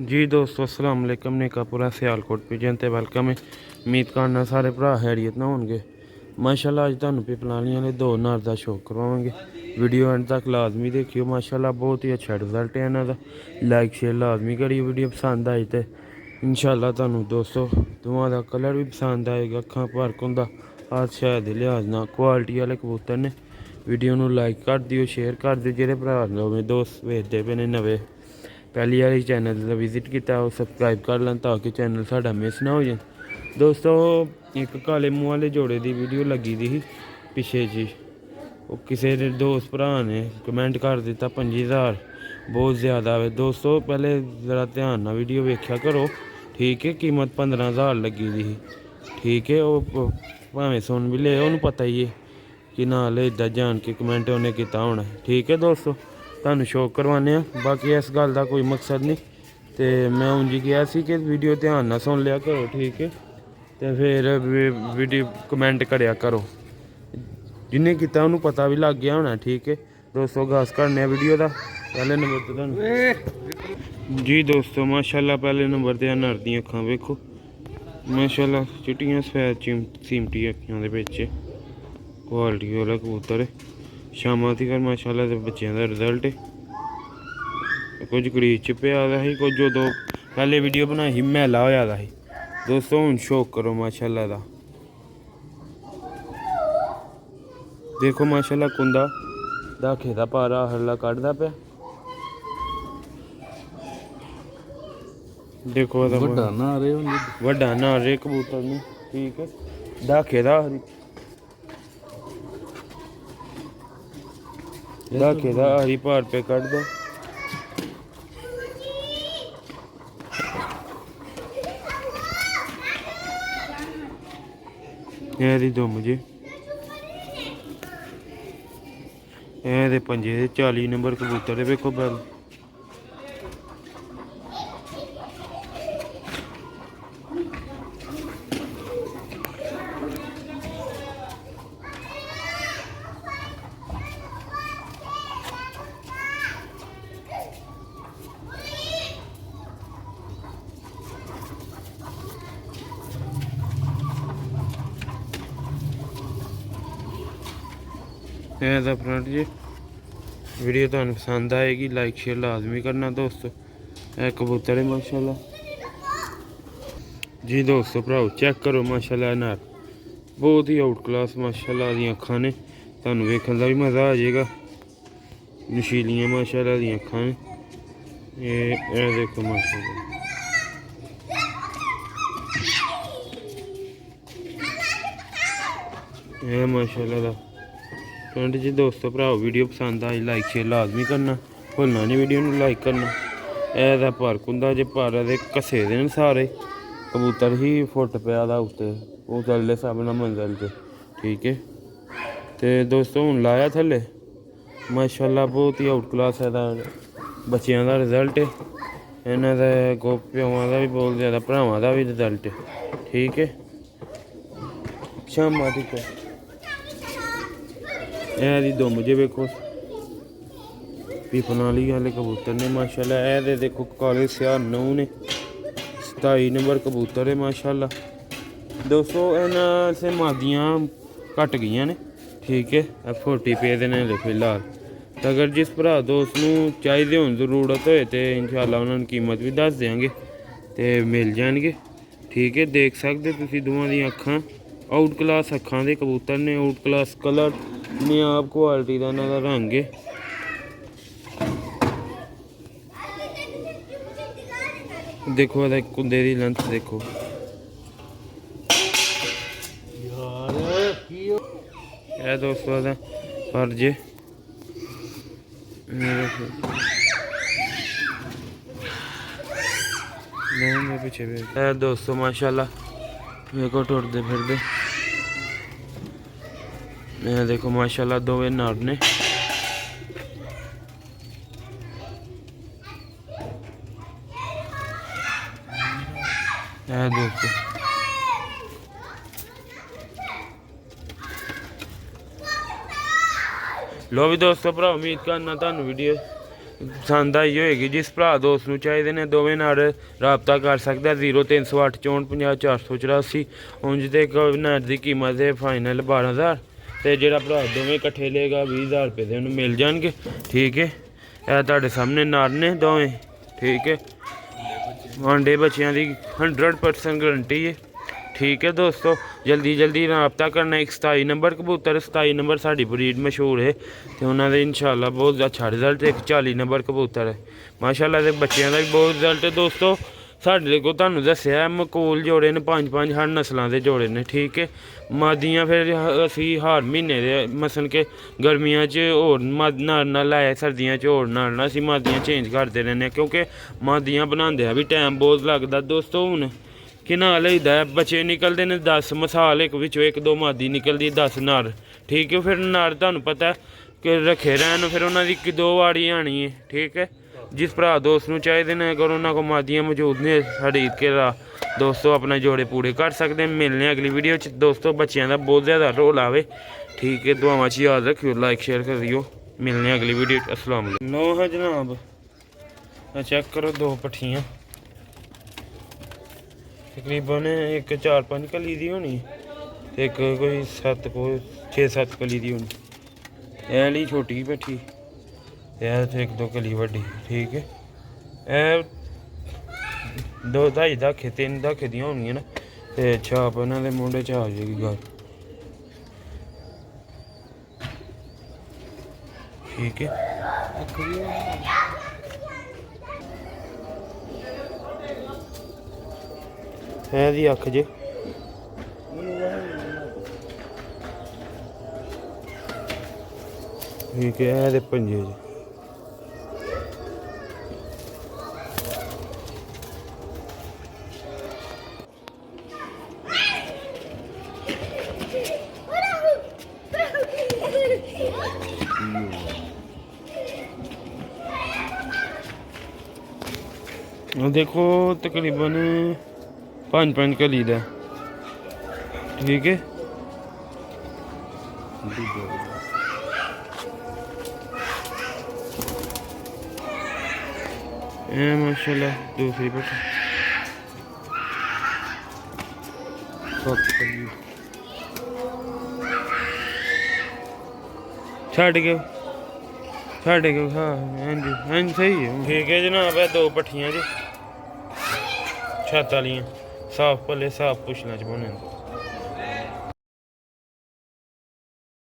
जी दोस्तों अस्सलाम वालेकुम ने पूरा सियालकोट पिजन ते वेलकम है। उम्मीद करना सारे भरा हैरियत ना होंगे। माशाल्लाह अज तुहानू पिपलानी वाले दो नर का शौक करवाएंगे। वीडियो एंड तक लाजमी देखियो। माशाल्लाह बहुत ही अच्छा रिजल्ट है इन्हों का। लाइक शेयर लाजमी करियो। वीडियो पसंद आई तो इंशाल्लाह तुहानू दोस्तों दोवां का कलर भी पसंद आएगा। अखां फर्क होंदा हर शय के लिहाज नाल। क्वालिटी वाले कबूतर ने। वीडियो नू लाइक कर दियो शेयर कर दियो। जेह्ड़े भरा नवें दोस्त वेखदे पे ने नवे पहली बारी चैनल का विजिट किया वो सबसक्राइब कर लें ताकि चैनल साडा मिस ना हो जाए। दोस्तों एक काले मूँह वाले जोड़े की वीडियो लगी दी ही पिछे जी। वो किसी दोस्त भरा ने कमेंट कर दिता 25,000 बहुत ज़्यादा है। दोस्तों पहले ज़रा ध्यान ना वीडियो वेख्या करो ठीक है। कीमत 15,000 लगी दी ही ठीक है। वो भावें सुन भी ले उन्होंने पता ही है कि नाल इदा जान के कमेंट उन्हें किया होना ठीक है। दोस्तों तुहानू शौक करवाने बाकी इस गल का कोई मकसद नहीं। तो मैं उंजी गया सी कि वीडियो ध्यान ना सुन लिया करो ठीक है। तो फिर वीडियो कमेंट करया करो। जिन्हें किया उन्होंने पता भी लग गया होना ठीक है। दोस्तों गस करने वीडियो का पहले नंबर तो तुहानू जी दोस्तों माशाल्लाह पहले नंबर ते नर दी अखां वेखो। माशाल्लाह चिट्टियां सफैद सीमटी अखां दे बिच क्वालिटी वाला कबूतर है। शामां तक माशाल्लाह दे बच्चों का रिजल्ट है। कुछ गरीज च पिया ही कुछ जो पहले वीडियो बनाई ही मैला होया दा ही। दोस्तों हुण शौक करो माशाल्लाह दा देखो। माशाल्लाह कुंदा दाखे दा पारा हल्ला कढ़दा पिया देखो। वड्डा नार है कबूतर ने ठीक है। दाखे दा हरी पार पे कढ़दा। दुम जे पंजे 40 नंबर कबूतर है वेखो बैल। फ्रंट जी वीडियो तुहानू पसंद आएगी लाइक शेयर लाजमी करना दोस्तों। कबूतर है माशाल्लाह जी। दोस्तों भराओ चेक करो माशाल्लाह नार बहुत ही आउट क्लास माशाल्लाह दी अखां ने। तुहानू वेखण दा भी मज़ा आ जाएगा। नशीलियां माशाल्लाह दी अखां ने। ये देखो माशाल्लाह ये माशाल्लाह दा फ्रेंड जी। दोस्तों भराओ वीडियो पसंद आई लाइक शेयर लाजमी करना भुलना नहीं। वीडियो में लाइक करना। यह फर्क होंगे जे पारा दे घसे दे सारे कबूतर ही फुट पिया उत्ते वो चलते सब ना मंजल से ठीक है। तो दोस्तों हूँ लाया थले माशाल्लाह बहुत ही आउट क्लास है बच्चों का रिजल्ट है। इन्हों का प्यों का भी बहुत ज़्यादा भरावां का भी रिजल्ट है ठीक है। शामा ठीक है यह दुम जे वेखो पिपनाली वाले कबूतर ने माशाल्लाह। यह देखो काले स्याह 9 ने 27 नंबर कबूतर है माशाल्लाह। दोस्तों इन्होंने से मादियाँ घट गई ने ठीक है। 40 पे दे ने फिलहाल। तो अगर जिस भरा दोस्त नूं चाहिए हो जरूरत होए तो इंशाल्लाह उन्होंने कीमत भी दस देंगे तो मिल जाएंगे ठीक है। देख सकते तुसीं दोवां दी अखां आउट क्लास अखां दे कबूतर ने। आउट क्लास कलर नियाब क्वालिटी का इन्हों का रंग है। देखो कुंदे की लेंथ देखो यह दोस्तों फर्ज है। पीछे दोस्तों माशाल्लाह देखो टुरदे फिरदे। देखो माशाल्लाह दोवें नर ने। दोस्तों लो भी दोस्तों भरा उम्मीद करना तुहानू वीडियो ਪਸੰਦ ਆਈ ਹੋਏਗੀ। ਜਿਸ ਭਰਾ ਦੋਸਤ ਨੂੰ ਚਾਹੀਦੇ ਨੇ ਦੋਵੇਂ ਨਾਲ ਰਾਬਤਾ ਕਰ ਸਕਦਾ 0308 64 50 484। ਉਂਝ ਤੇ ਨਰ ਦੀ ਕੀਮਤ ਹੈ ਫਾਈਨਲ 12,000 ਤੇ ਜਿਹੜਾ ਭਰਾ ਦੋਵੇਂ ਇਕੱਠੇ ਲਏਗਾ 20,000 ਰੁਪਏ ਦੇ ਉਹਨੂੰ ਮਿਲ ਜਾਣਗੇ। ਠੀਕ ਹੈ, ਇਹ ਤੁਹਾਡੇ ਸਾਹਮਣੇ ਨਰ ਨੇ ਦੋਵੇਂ। ਠੀਕ ਹੈ, ਆਂਡੇ ਬੱਚਿਆਂ ਦੀ 100% ਗਰੰਟੀ ਹੈ। ठीक है दोस्तों, जल्दी जल्दी रबता करना। एक 27 नंबर कबूतर, 27 नंबर साड़ी ब्रीड मशहूर है तो उन्होंने इंशाल्लाह बहुत अच्छा रिजल्ट। एक 40 नंबर कबूतर है माशाल्लाह के बच्चों का भी बहुत रिजल्ट है। दोस्तों साढ़े को तुहानूं दस्सिया मकूल जोड़े ने 5-5 हर नस्लों के जोड़े ने। ठीक है, मादियाँ फिर असी हर महीने दे मसन के गर्मियां च होर नर ना लाए, सर्दियां च होर नर ना असी मादियाँ चेंज करते रहने क्योंकि मादियाँ बनांदे भी टाइम बहुत लगता। दोस्तों हुण कि ना लईदा बच्चे निकलते हैं 10 मसाल एक विचों 1-2 मादी निकलती 10 नर। ठीक है, फिर नर तुहानूं पता कि रखे रहन फिर उन्होंने 2 वारी आनी है। ठीक है, जिस भरा दोस्त नूं चाहिए ने अगर उन्होंने को मादियाँ मौजूद ने खरीद के दोस्तों अपने जोड़े पूरे कर सकते हैं। मिलने अगली वीडियो च दोस्तों, बच्चों का बहुत ज़्यादा रोल आवे। ठीक है, दुआवां च याद रखियो, लाइक शेयर करियो। मिलने अगली वीडियो च। अस्सलाम वालेकुम। लो है जनाब, चेक करो 2 पट्ठियाँ तकरीबन एक 4-5 कली दी होनी, एक कोई 6-7 कली दी होनी। एह ली छोटी पट्ठी, एक 2 कली वड्डी। ठीक है, ए 2-2.5 दाखे 3 दाखे दी होनियां ना ते छाप इन्हां दे मुंडे च आ जाएगी गल। ठीक है, दी अख जे ठीक है, पंजे जे देखो तकरीबन 5-5 कली दा। ठीक है, माशाल्लाह दूसरी पट्टी छड़ के हाँ हाँ सही है। ठीक है जनाब, 2 पट्ठियाँ जी छत वालियाँ साफ भले साफ पुछना च बने।